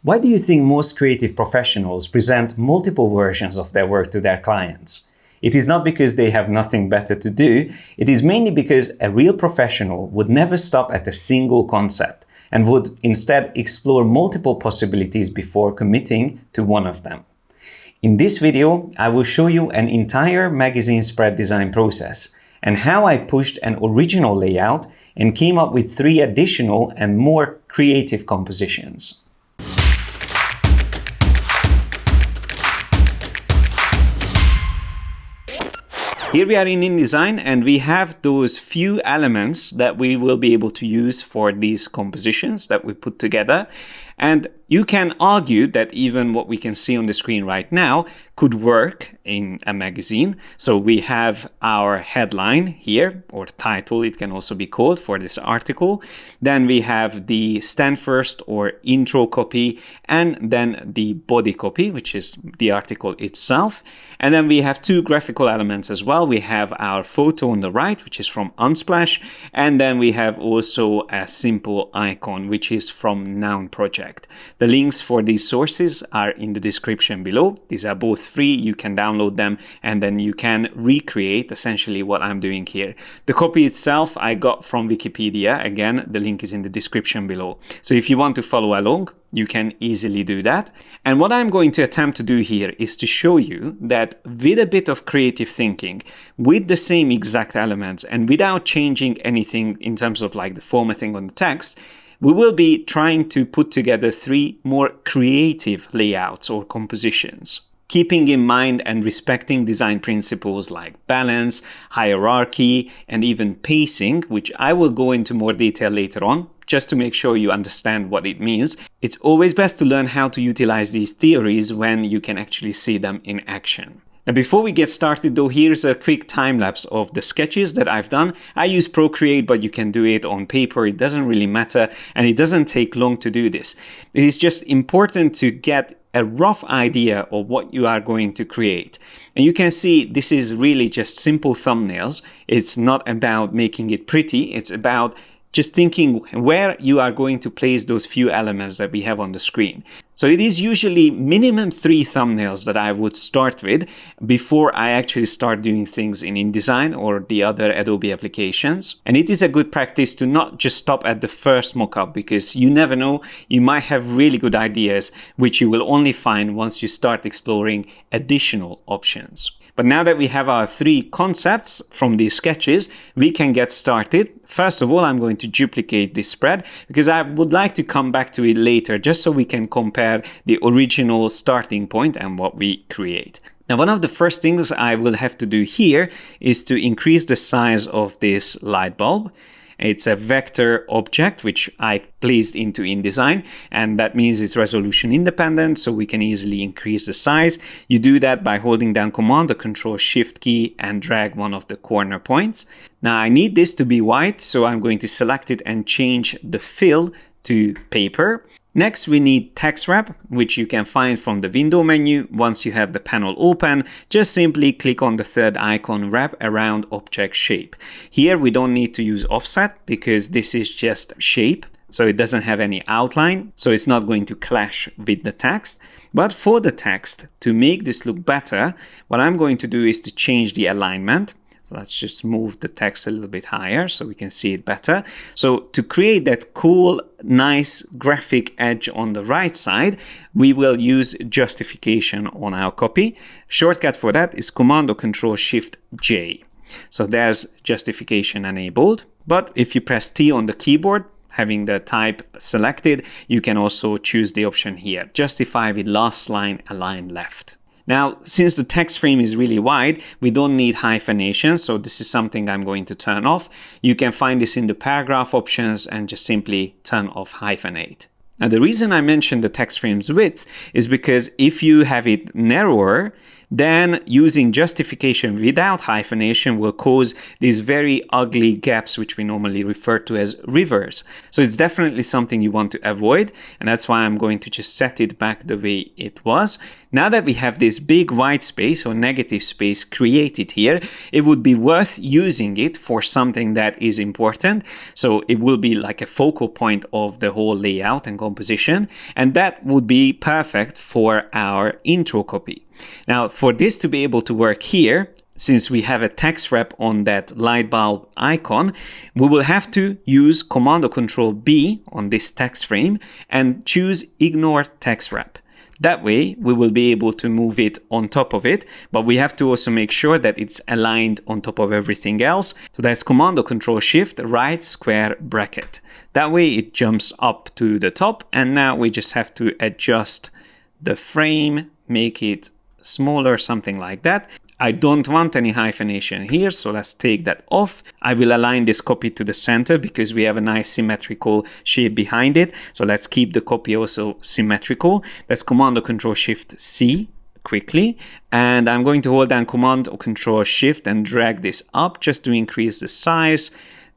Why do you think most creative professionals present multiple versions of their work to their clients? It is not because they have nothing better to do, it is mainly because a real professional would never stop at a single concept and would instead explore multiple possibilities before committing to one of them. In this video, I will show you an entire magazine spread design process and how I pushed an original layout and came up with 3 additional and more creative compositions. Here we are in InDesign and we have those few elements that we will be able to use for these compositions that we put together. And you can argue that even what we can see on the screen right now could work in a magazine. So we have our headline here, or title it can also be called for this article. Then we have the stand first or intro copy, and then the body copy, which is the article itself. And then we have 2 graphical elements as well. We have our photo on the right, which is from Unsplash. And then we have also a simple icon, which is from Noun Project. The links for these sources are in the description below. These are both free. You can download them and then you can recreate essentially what I'm doing here. The copy itself I got from Wikipedia. Again, the link is in the description below. So if you want to follow along, you can easily do that. And what I'm going to attempt to do here is to show you that with a bit of creative thinking, with the same exact elements and without changing anything in terms of like the formatting on the text, we will be trying to put together 3 more creative layouts or compositions, keeping in mind and respecting design principles like balance, hierarchy, and even pacing, which I will go into more detail later on, just to make sure you understand what it means. It's always best to learn how to utilize these theories when you can actually see them in action. Now, before we get started though, here's a quick time lapse of the sketches that I've done. I use Procreate, but you can do it on paper. It doesn't really matter, and it doesn't take long to do this. It is just important to get a rough idea of what you are going to create. And you can see this is really just simple thumbnails. It's not about making it pretty. It's about just thinking where you are going to place those few elements that we have on the screen. So it is usually minimum 3 thumbnails that I would start with before I actually start doing things in InDesign or the other Adobe applications. And it is a good practice to not just stop at the first mockup, because you never know, you might have really good ideas which you will only find once you start exploring additional options. But now that we have our 3 concepts from these sketches, we can get started. First of all, I'm going to duplicate this spread because I would like to come back to it later just so we can compare the original starting point and what we create. Now, one of the first things I will have to do here is to increase the size of this light bulb. It's a vector object which I placed into InDesign, and that means it's resolution independent, so we can easily increase the size. You do that by holding down Command or Control Shift key and drag one of the corner points. Now I need this to be white, so I'm going to select it and change the fill to paper. Next, we need text wrap, which you can find from the window menu. Once you have the panel open, just simply click on the 3rd icon, wrap around object shape. Here we don't need to use offset because this is just shape, so it doesn't have any outline, so it's not going to clash with the text. But for the text, to make this look better, what I'm going to do is to change the alignment. So let's just move the text a little bit higher so we can see it better. So to create that cool, nice graphic edge on the right side, we will use Justification on our copy. Shortcut for that is Command or Control Shift J. So there's Justification enabled. But if you press T on the keyboard, having the type selected, you can also choose the option here, Justify with last line align left. Now, since the text frame is really wide, we don't need hyphenation, so this is something I'm going to turn off. You can find this in the paragraph options and just simply turn off hyphenate. Now, the reason I mentioned the text frame's width is because if you have it narrower, then using justification without hyphenation will cause these very ugly gaps, which we normally refer to as rivers. So it's definitely something you want to avoid, and that's why I'm going to just set it back the way it was. Now that we have this big white space or negative space created here, it would be worth using it for something that is important. So it will be like a focal point of the whole layout and composition, and that would be perfect for our intro copy. Now, for this to be able to work here, since we have a text wrap on that light bulb icon, we will have to use Command or Control B on this text frame and choose Ignore Text Wrap. That way, we will be able to move it on top of it, but we have to also make sure that it's aligned on top of everything else. So that's Command or Control Shift, right square bracket. That way it jumps up to the top, and now we just have to adjust the frame, make it smaller, something like that. I don't want any hyphenation here, so let's take that off. I will align this copy to the center because we have a nice symmetrical shape behind it. So let's keep the copy also symmetrical. That's Command or Control Shift C quickly. And I'm going to hold down Command or Control Shift and drag this up just to increase the size.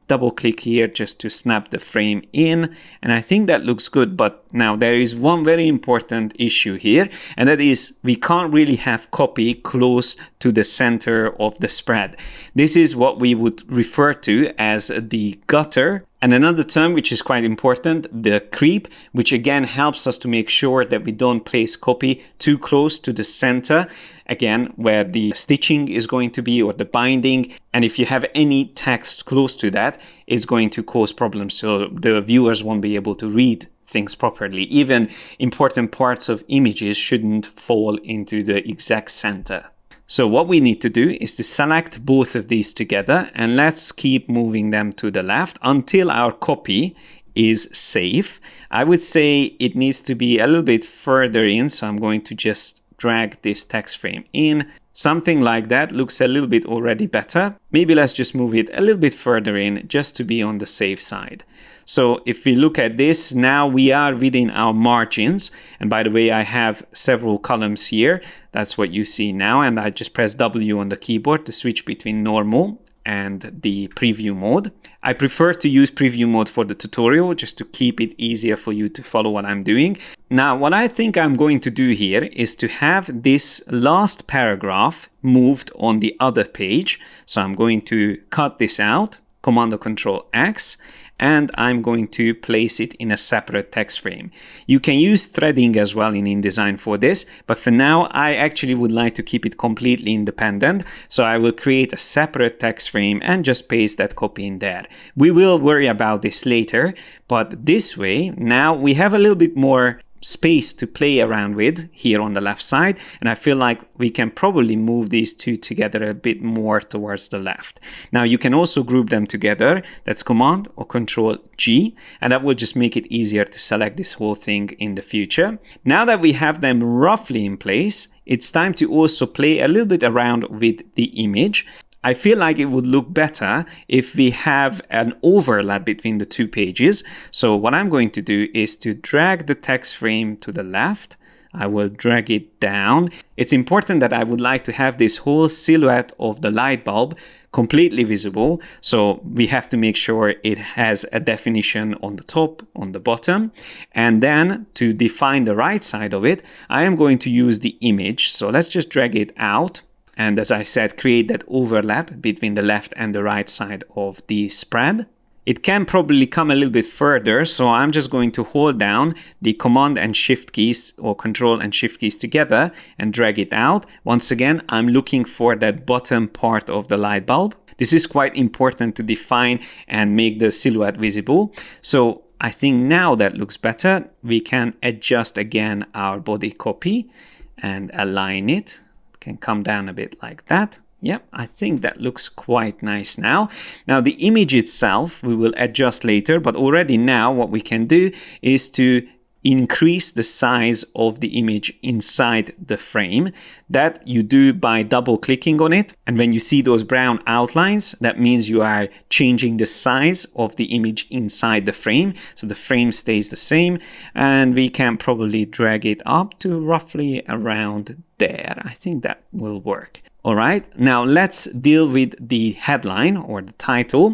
Double click here just to snap the frame in, and I think that looks good. But now there is one very important issue here, and that is we can't really have copy close to the center of the spread. This is what we would refer to as the gutter. And another term which is quite important, the creep, which again helps us to make sure that we don't place copy too close to the center, again, where the stitching is going to be or the binding. And if you have any text close to that, it's going to cause problems. So the viewers won't be able to read things properly. Even important parts of images shouldn't fall into the exact center. So what we need to do is to select both of these together, and let's keep moving them to the left until our copy is safe. I would say it needs to be a little bit further in, so I'm going to just drag this text frame in. Something like that looks a little bit already better. Maybe let's just move it a little bit further in just to be on the safe side. So if we look at this, now we are within our margins. And by the way, I have several columns here. That's what you see now. And I just press W on the keyboard to switch between normal and the preview mode. I prefer to use preview mode for the tutorial just to keep it easier for you to follow what I'm doing. Now, what I think I'm going to do here is to have this last paragraph moved on the other page. So I'm going to cut this out, Command or Control X, and I'm going to place it in a separate text frame. You can use threading as well in InDesign for this, but for now I actually would like to keep it completely independent, so I will create a separate text frame and just paste that copy in there. We will worry about this later, but this way now we have a little bit more space to play around with here on the left side, and I feel like we can probably move these two together a bit more towards the left. Now you can also group them together. That's Command or Control G, and that will just make it easier to select this whole thing in the future. Now that we have them roughly in place, it's time to also play a little bit around with the image. I feel like it would look better if we have an overlap between the two pages. So what I'm going to do is to drag the text frame to the left. I will drag it down. It's important that I would like to have this whole silhouette of the light bulb completely visible. So we have to make sure it has a definition on the top, on the bottom. And then to define the right side of it, I am going to use the image. So let's just drag it out. And as I said, create that overlap between the left and the right side of the spread. It can probably come a little bit further, so I'm just going to hold down the Command and Shift keys or Control and Shift keys together and drag it out. Once again, I'm looking for that bottom part of the light bulb. This is quite important to define and make the silhouette visible. So I think now that looks better. We can adjust again our body copy and align it. Can come down a bit like that. Yep, I think that looks quite nice now. Now the image itself we will adjust later, but already now what we can do is to increase the size of the image inside the frame. That you do by double clicking on it. And when you see those brown outlines, that means you are changing the size of the image inside the frame. So the frame stays the same, and we can probably drag it up to roughly around there. I think that will work. All right, now let's deal with the headline or the title.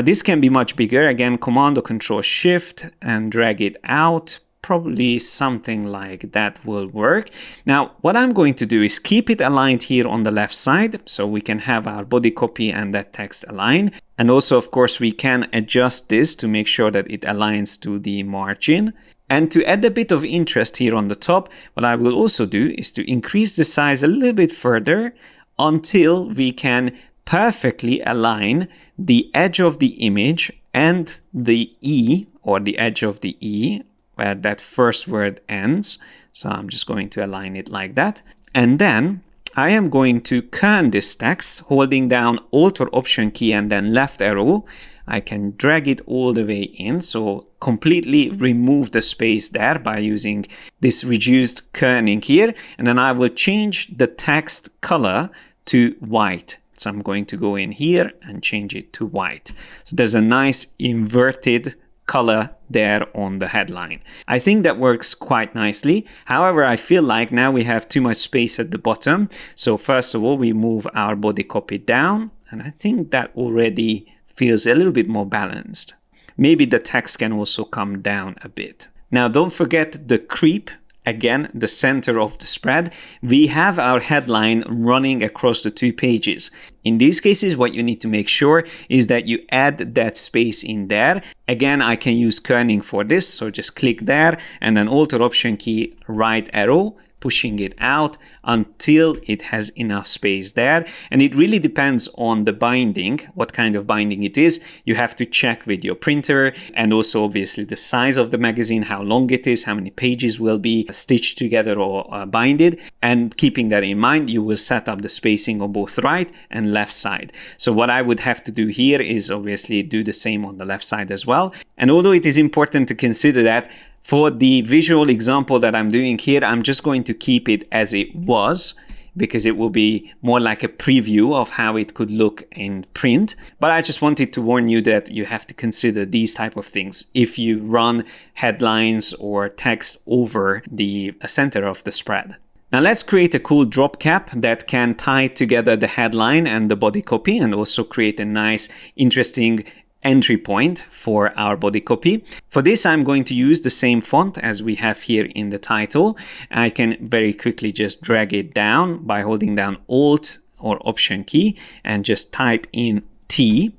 This can be much bigger. Again, Command or Control Shift and drag it out. Probably something like that will work. Now, what I'm going to do is keep it aligned here on the left side, so we can have our body copy and that text align. And also, of course, we can adjust this to make sure that it aligns to the margin. And to add a bit of interest here on the top, what I will also do is to increase the size a little bit further until we can perfectly align the edge of the image and the E, or the edge of the E, where that first word ends. So I'm just going to align it like that. And then I am going to kern this text, holding down Alt or Option key and then left arrow. I can drag it all the way in, so completely remove the space there by using this reduced kerning here. And then I will change the text color to white. So I'm going to go in here and change it to white. So there's a nice inverted color there on the headline. I think that works quite nicely. However, I feel like now we have too much space at the bottom. So first of all, we move our body copy down, and I think that already feels a little bit more balanced. Maybe the text can also come down a bit. Now, don't forget the creep. Again, the center of the spread. We have our headline running across the 2 pages. In these cases, what you need to make sure is that you add that space in there. Again, I can use kerning for this, so just click there and then Alt or Option key, right arrow, pushing it out until it has enough space there. And it really depends on the binding, what kind of binding it is. You have to check with your printer, and also obviously the size of the magazine, how long it is, how many pages will be stitched together or binded. And keeping that in mind, you will set up the spacing on both right and left side. So what I would have to do here is obviously do the same on the left side as well. And although it is important to consider that, for the visual example that I'm doing here, I'm just going to keep it as it was, because it will be more like a preview of how it could look in print. But I just wanted to warn you that you have to consider these type of things if you run headlines or text over the center of the spread. Now let's create a cool drop cap that can tie together the headline and the body copy, and also create a nice, interesting entry point for our body copy. For this, I'm going to use the same font as we have here in the title. I can very quickly just drag it down by holding down Alt or Option key and just type in T,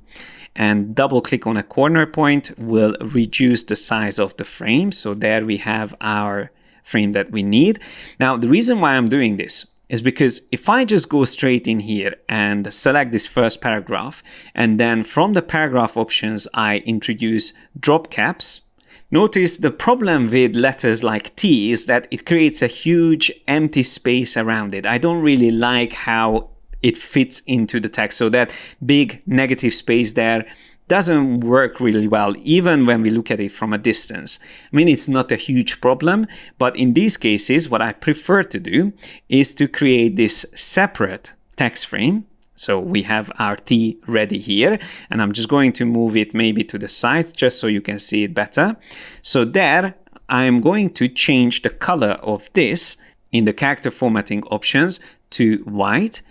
and double click on a corner point will reduce the size of the frame. So there we have our frame that we need. Now, the reason why I'm doing this is because if I just go straight in here and select this first paragraph, and then from the paragraph options, I introduce drop caps, notice the problem with letters like T is that it creates a huge empty space around it. I don't really like how it fits into the text. So that big negative space there doesn't work really well, even when we look at it from a distance. I mean, it's not a huge problem, but in these cases, what I prefer to do is to create this separate text frame. So we have our T ready here, and I'm just going to move it maybe to the side just so you can see it better. So there, I'm going to change the color of this in the character formatting options to white.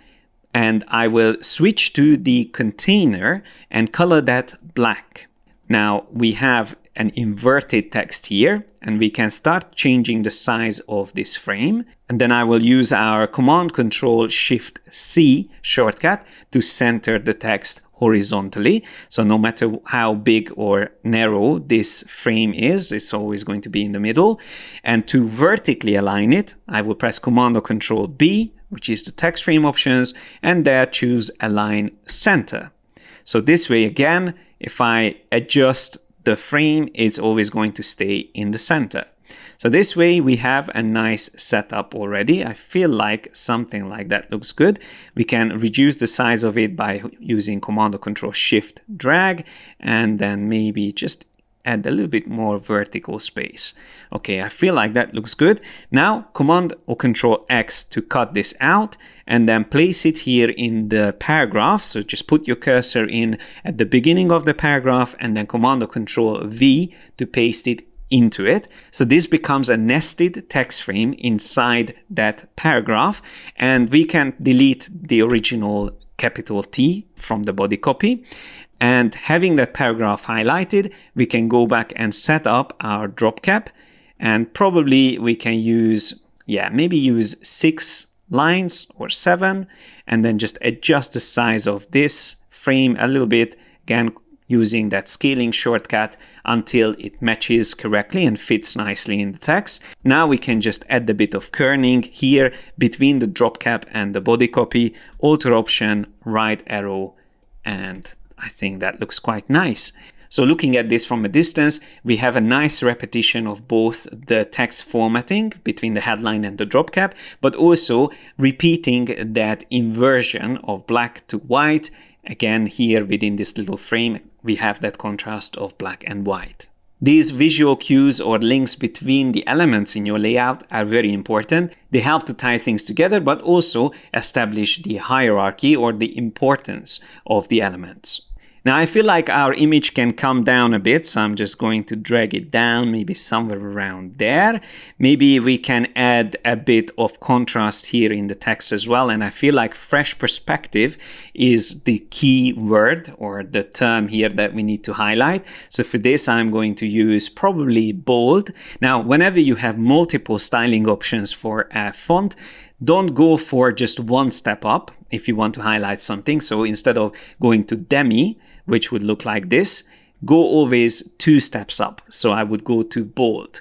And I will switch to the container and color that black. Now we have an inverted text here, and we can start changing the size of this frame. And then I will use our Command Control Shift C shortcut to center the text horizontally. So no matter how big or narrow this frame is, it's always going to be in the middle. And to vertically align it, I will press Command or Control B, which is the text frame options, and there choose Align Center. So this way, again, if I adjust the frame, it's always going to stay in the center. So this way we have a nice setup already. I feel like something like that looks good. We can reduce the size of it by using Command or Control Shift drag, and then maybe just add a little bit more vertical space. Okay, I feel like that looks good. Now Command or Control X to cut this out, and then place it here in the paragraph. So just put your cursor in at the beginning of the paragraph, and then Command or Control V to paste it into it. So this becomes a nested text frame inside that paragraph, and we can delete the original capital T from the body copy. And having that paragraph highlighted, we can go back and set up our drop cap, and probably we can use, maybe use 6 lines or 7, and then just adjust the size of this frame a little bit, again using that scaling shortcut until it matches correctly and fits nicely in the text. Now we can just add a bit of kerning here between the drop cap and the body copy, alter option, right arrow, and I think that looks quite nice. So looking at this from a distance, we have a nice repetition of both the text formatting between the headline and the drop cap, but also repeating that inversion of black to white. Again, here within this little frame, we have that contrast of black and white. These visual cues or links between the elements in your layout are very important. They help to tie things together, but also establish the hierarchy or the importance of the elements. Now I feel like our image can come down a bit, so I'm just going to drag it down, maybe somewhere around there. Maybe we can add a bit of contrast here in the text as well, and I feel like fresh perspective is the key word or the term here that we need to highlight. So for this, I'm going to use probably bold. Now, whenever you have multiple styling options for a font, don't go for just one step up if you want to highlight something. So instead of going to demi, which would look like this, go always 2 steps up. So I would go to bold.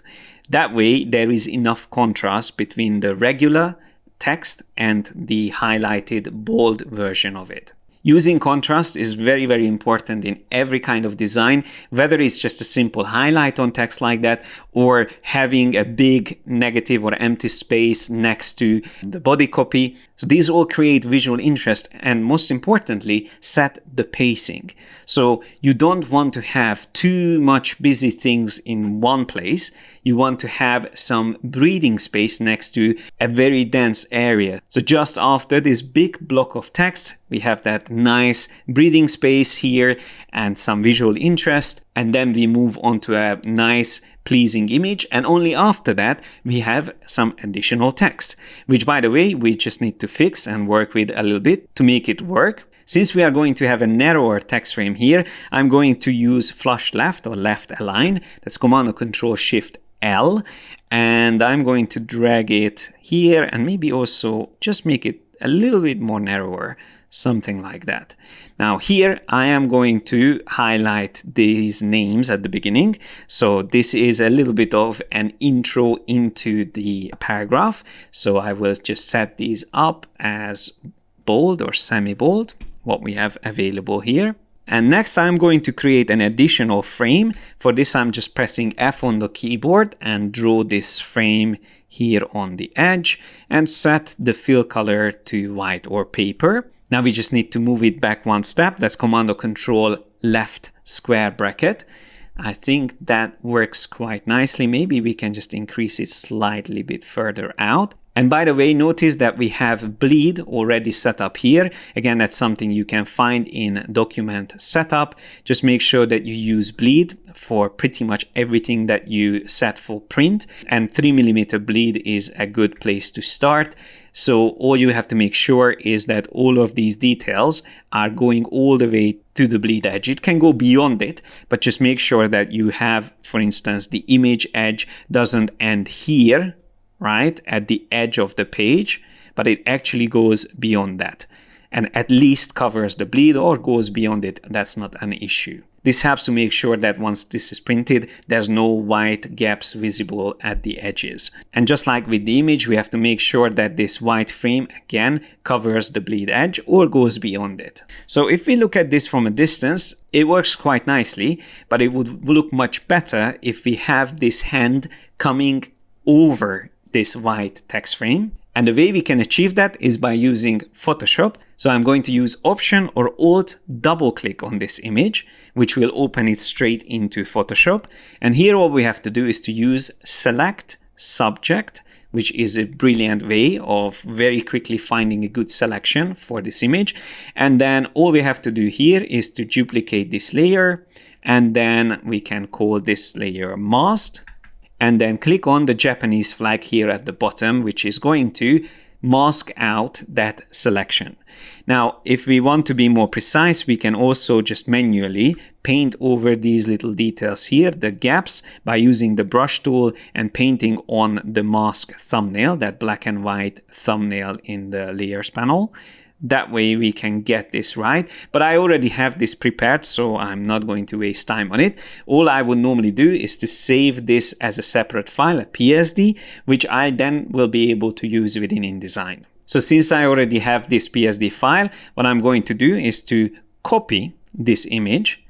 That way there is enough contrast between the regular text and the highlighted bold version of it. Using contrast is very, very important in every kind of design, whether it's just a simple highlight on text like that or having a big negative or empty space next to the body copy. So these all create visual interest and, most importantly, set the pacing. So you don't want to have too much busy things in one place. You want to have some breathing space next to a very dense area. So just after this big block of text, we have that nice breathing space here and some visual interest. And then we move on to a nice, pleasing image. And only after that, we have some additional text, which, by the way, we just need to fix and work with a little bit to make it work. Since we are going to have a narrower text frame here, I'm going to use flush left or left align. That's Command or Control Shift L, and I'm going to drag it here and maybe also just make it a little bit more narrower, something like that. Now here I am going to highlight these names at the beginning. So this is a little bit of an intro into the paragraph. So I will just set these up as bold or semi-bold, what we have available here. And next I'm going to create an additional frame. For this I'm just pressing F on the keyboard and draw this frame here on the edge and set the fill color to white or paper. Now we just need to move it back 1 step. That's Command or Control left square bracket. I think that works quite nicely. Maybe we can just increase it slightly bit further out. And by the way, notice that we have bleed already set up here. Again, that's something you can find in document setup. Just make sure that you use bleed for pretty much everything that you set for print. And 3mm bleed is a good place to start. So all you have to make sure is that all of these details are going all the way to the bleed edge. It can go beyond it, but just make sure that you have, for instance, the image edge doesn't end here, right, at the edge of the page, but it actually goes beyond that and at least covers the bleed or goes beyond it. That's not an issue. This helps to make sure that once this is printed, there's no white gaps visible at the edges. And just like with the image, we have to make sure that this white frame again covers the bleed edge or goes beyond it. So if we look at this from a distance, it works quite nicely, but it would look much better if we have this hand coming over this white text frame. And the way we can achieve that is by using Photoshop. So I'm going to use Option or Alt double click on this image, which will open it straight into Photoshop. And here all we have to do is to use Select Subject, which is a brilliant way of very quickly finding a good selection for this image. And then all we have to do here is to duplicate this layer, and then we can call this layer masked. and then click on the Japanese flag here at the bottom, which is going to mask out that selection. Now, if we want to be more precise, we can also just manually paint over these little details here, the gaps, by using the brush tool and painting on the mask thumbnail, that black and white thumbnail in the layers panel. That way we can get this right. But I already have this prepared, so I'm not going to waste time on it. All I would normally do is to save this as a separate file, a PSD, which I then will be able to use within InDesign. So since I already have this PSD file, what I'm going to do is to copy this image,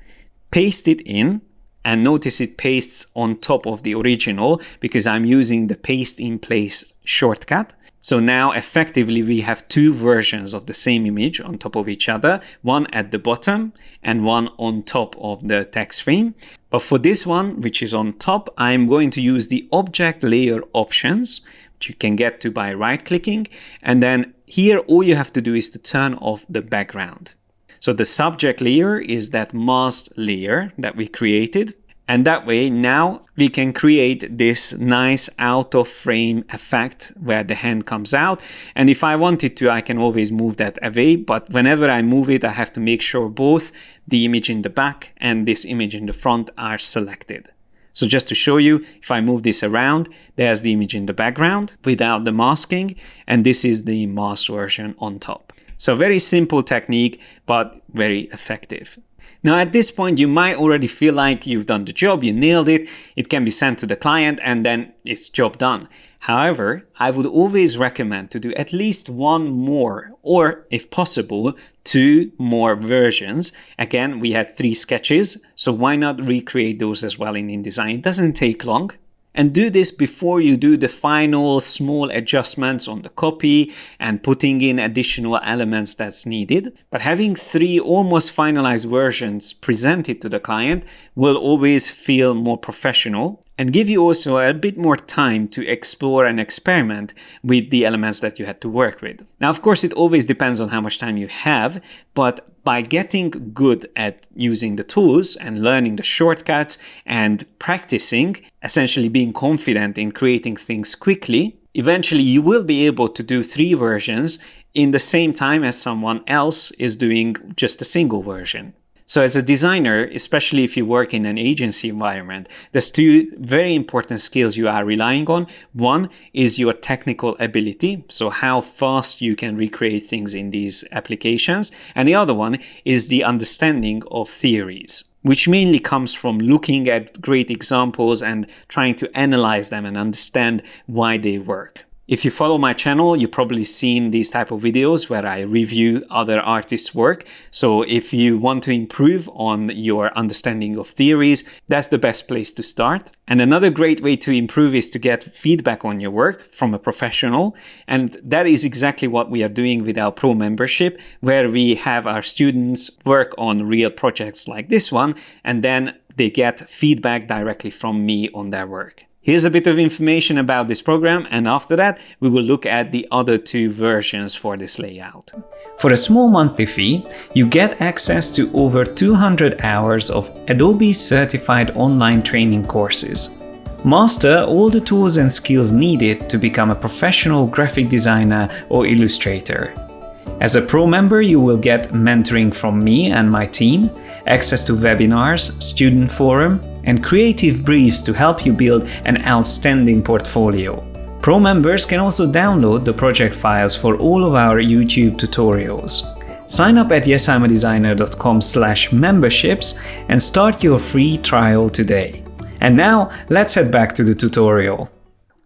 paste it in, and notice it pastes on top of the original because I'm using the paste in place shortcut. So now effectively we have two versions of the same image on top of each other, one at the bottom and one on top of the text frame. But for this one, which is on top, I'm going to use the object layer options, which you can get to by right clicking. And then here, all you have to do is to turn off the background. So the subject layer is that masked layer that we created. And that way now we can create this nice out of frame effect where the hand comes out. And if I wanted to, I can always move that away. But whenever I move it, I have to make sure both the image in the back and this image in the front are selected. So just to show you, if I move this around, there's the image in the background without the masking. And this is the masked version on top. So very simple technique, but very effective. Now at this point, you might already feel like you've done the job, you nailed it, it can be sent to the client and then it's job done. However, I would always recommend to do at least one more, or if possible, 2 more versions. Again, we had 3 sketches, so why not recreate those as well in InDesign? It doesn't take long. And do this before you do the final small adjustments on the copy and putting in additional elements that's needed. But having 3 almost finalized versions presented to the client will always feel more professional and give you also a bit more time to explore and experiment with the elements that you had to work with. Now, of course, it always depends on how much time you have, but by getting good at using the tools and learning the shortcuts and practicing, essentially being confident in creating things quickly, eventually you will be able to do 3 versions in the same time as someone else is doing just a single version. So as a designer, especially if you work in an agency environment, there's 2 very important skills you are relying on. One is your technical ability, so how fast you can recreate things in these applications. And the other one is the understanding of theories, which mainly comes from looking at great examples and trying to analyze them and understand why they work. If you follow my channel, you've probably seen these type of videos where I review other artists' work. So if you want to improve on your understanding of theories, that's the best place to start. And another great way to improve is to get feedback on your work from a professional. And that is exactly what we are doing with our Pro membership, where we have our students work on real projects like this one, and then they get feedback directly from me on their work. Here's a bit of information about this program, and after that, we will look at the other 2 versions for this layout. For a small monthly fee, you get access to over 200 hours of Adobe certified online training courses. Master all the tools and skills needed to become a professional graphic designer or illustrator. As a Pro member, you will get mentoring from me and my team, access to webinars, student forum, and creative briefs to help you build an outstanding portfolio. Pro members can also download the project files for all of our YouTube tutorials. Sign up at yesimadesigner.com/memberships and start your free trial today. And now, let's head back to the tutorial.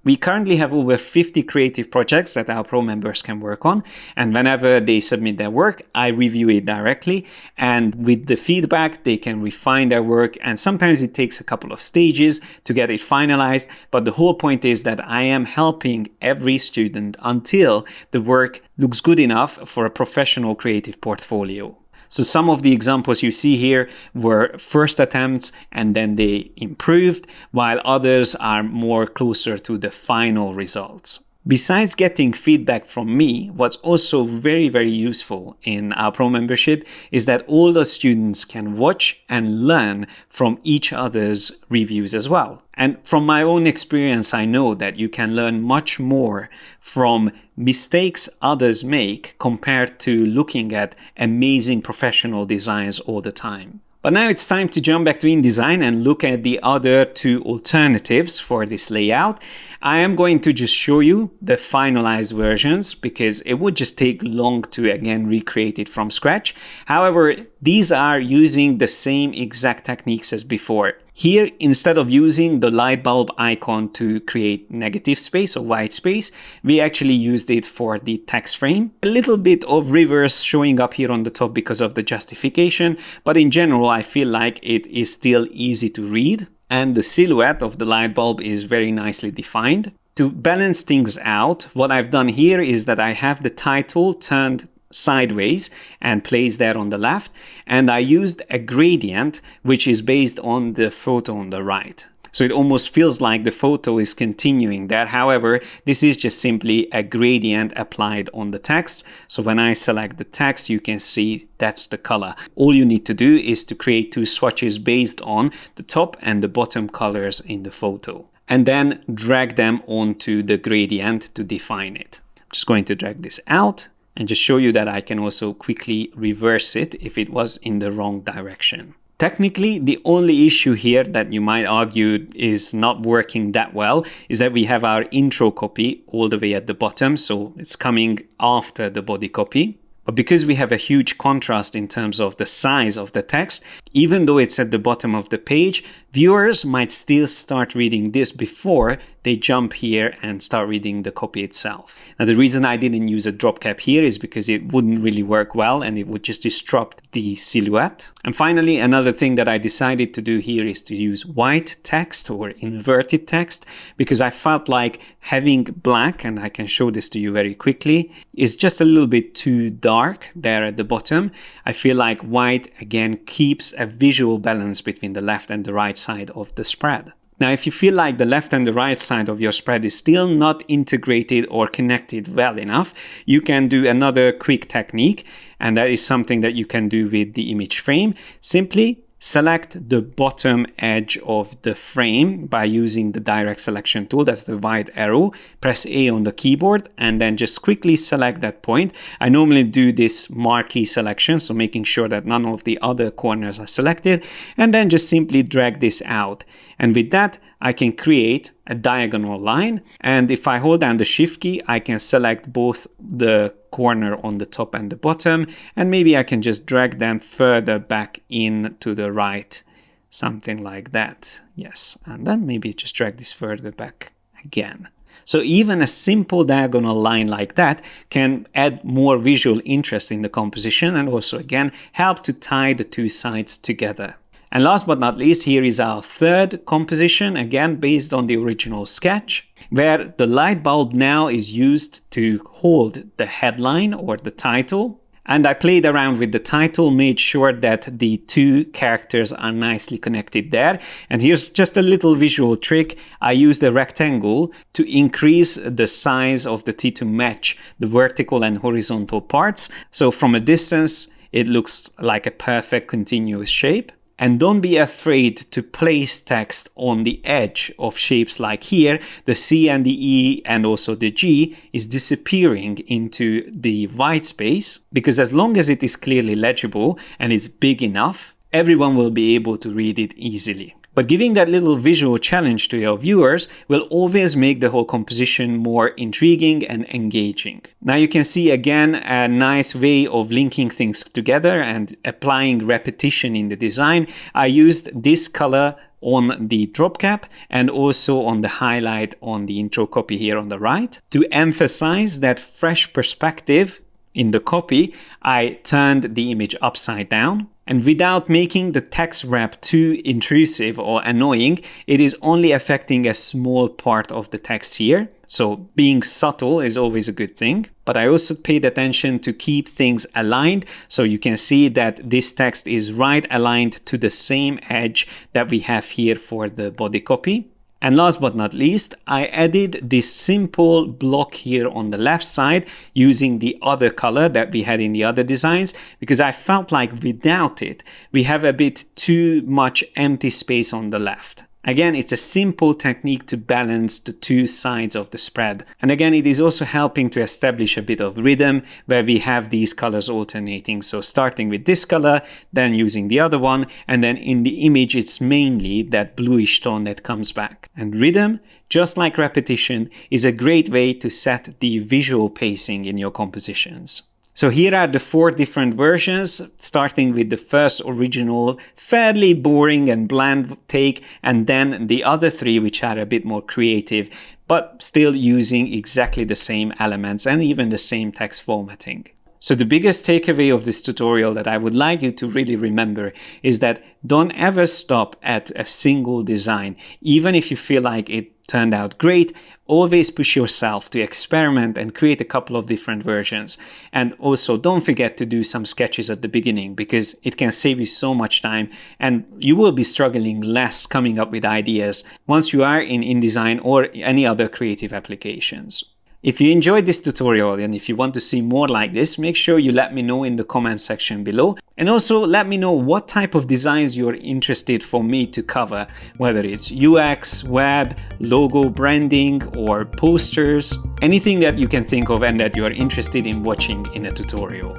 We currently have over 50 creative projects that our Pro members can work on, and whenever they submit their work, I review it directly, and with the feedback they can refine their work, and sometimes it takes a couple of stages to get it finalized, but the whole point is that I am helping every student until the work looks good enough for a professional creative portfolio. So some of the examples you see here were first attempts and then they improved, while others are more closer to the final results. Besides getting feedback from me, what's also very, very useful in our pro membership is that all the students can watch and learn from each other's reviews as well. And from my own experience, I know that you can learn much more from mistakes others make compared to looking at amazing professional designs all the time. But now it's time to jump back to InDesign and look at the other two alternatives for this layout. I am going to just show you the finalized versions because it would just take long to again recreate it from scratch. However, these are using the same exact techniques as before. Here, instead of using the light bulb icon to create negative space or white space, we actually used it for the text frame. A little bit of reverse showing up here on the top because of the justification, but in general, I feel like it is still easy to read. And the silhouette of the light bulb is very nicely defined. To balance things out, what I've done here is that I have the title turned sideways and placed there on the left, and I used a gradient which is based on the photo on the right. So it almost feels like the photo is continuing there. However, this is just simply a gradient applied on the text. So when I select the text, you can see that's the color. All you need to do is to create two swatches based on the top and the bottom colors in the photo, and then drag them onto the gradient to define it. I'm just going to drag this out and just show you that I can also quickly reverse it if it was in the wrong direction. Technically, the only issue here that you might argue is not working that well is that we have our intro copy all the way at the bottom, so it's coming after the body copy. But because we have a huge contrast in terms of the size of the text, even though it's at the bottom of the page, viewers might still start reading this before they jump here and start reading the copy itself. Now, the reason I didn't use a drop cap here is because it wouldn't really work well and it would just disrupt the silhouette. And finally, another thing that I decided to do here is to use white text or inverted text, because I felt like having black, and I can show this to you very quickly, is just a little bit too dark there at the bottom. I feel like white again keeps a visual balance between the left and the right side of the spread. Now, if you feel like the left and the right side of your spread is still not integrated or connected well enough, you can do another quick technique, and that is something that you can do with the image frame. Simply select the bottom edge of the frame by using the direct selection tool. That's the white arrow. Press A on the keyboard and then just quickly select that point. I normally do this marquee selection, so making sure that none of the other corners are selected, and then just simply drag this out. And with that, I can create a diagonal line. And if I hold down the Shift key, I can select both the corner on the top and the bottom, and maybe I can just drag them further back in to the right, something like that. Yes, and then maybe just drag this further back again. So even a simple diagonal line like that can add more visual interest in the composition and also again help to tie the two sides together. And last but not least, here is our third composition, again based on the original sketch, where the light bulb now is used to hold the headline or the title. And I played around with the title, made sure that the two characters are nicely connected there. And here's just a little visual trick. I used a rectangle to increase the size of the T to match the vertical and horizontal parts. So from a distance, it looks like a perfect continuous shape. And don't be afraid to place text on the edge of shapes like here. The C and the E and also the G is disappearing into the white space, because as long as it is clearly legible and it's big enough, everyone will be able to read it easily. But giving that little visual challenge to your viewers will always make the whole composition more intriguing and engaging. Now you can see again a nice way of linking things together and applying repetition in the design. I used this color on the drop cap and also on the highlight on the intro copy here on the right. To emphasize that fresh perspective in the copy, I turned the image upside down. And without making the text wrap too intrusive or annoying, it is only affecting a small part of the text here. So being subtle is always a good thing. But I also paid attention to keep things aligned. So you can see that this text is right aligned to the same edge that we have here for the body copy. And last but not least, I added this simple block here on the left side using the other color that we had in the other designs, because I felt like without it, we have a bit too much empty space on the left. Again, it's a simple technique to balance the two sides of the spread. And again, it is also helping to establish a bit of rhythm where we have these colors alternating. So starting with this color, then using the other one, and then in the image, it's mainly that bluish tone that comes back. And rhythm, just like repetition, is a great way to set the visual pacing in your compositions. So here are the 4 different versions, starting with the first original, fairly boring and bland take, and then the other 3 which are a bit more creative, but still using exactly the same elements and even the same text formatting. So the biggest takeaway of this tutorial that I would like you to really remember is that don't ever stop at a single design. Even if you feel like it turned out great, always push yourself to experiment and create a couple of different versions. And also don't forget to do some sketches at the beginning, because it can save you so much time and you will be struggling less coming up with ideas once you are in InDesign or any other creative applications. If you enjoyed this tutorial and if you want to see more like this, make sure you let me know in the comment section below. And also let me know what type of designs you're interested for me to cover, whether it's UX, web, logo branding, or posters, anything that you can think of and that you are interested in watching in a tutorial.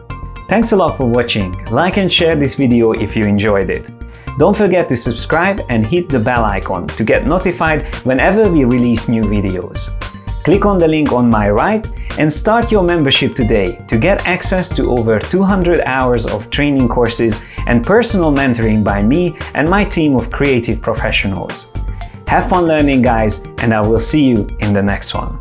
Thanks a lot for watching. Like and share this video if you enjoyed it. Don't forget to subscribe and hit the bell icon to get notified whenever we release new videos. Click on the link on my right and start your membership today to get access to over 200 hours of training courses and personal mentoring by me and my team of creative professionals. Have fun learning, guys, and I will see you in the next one.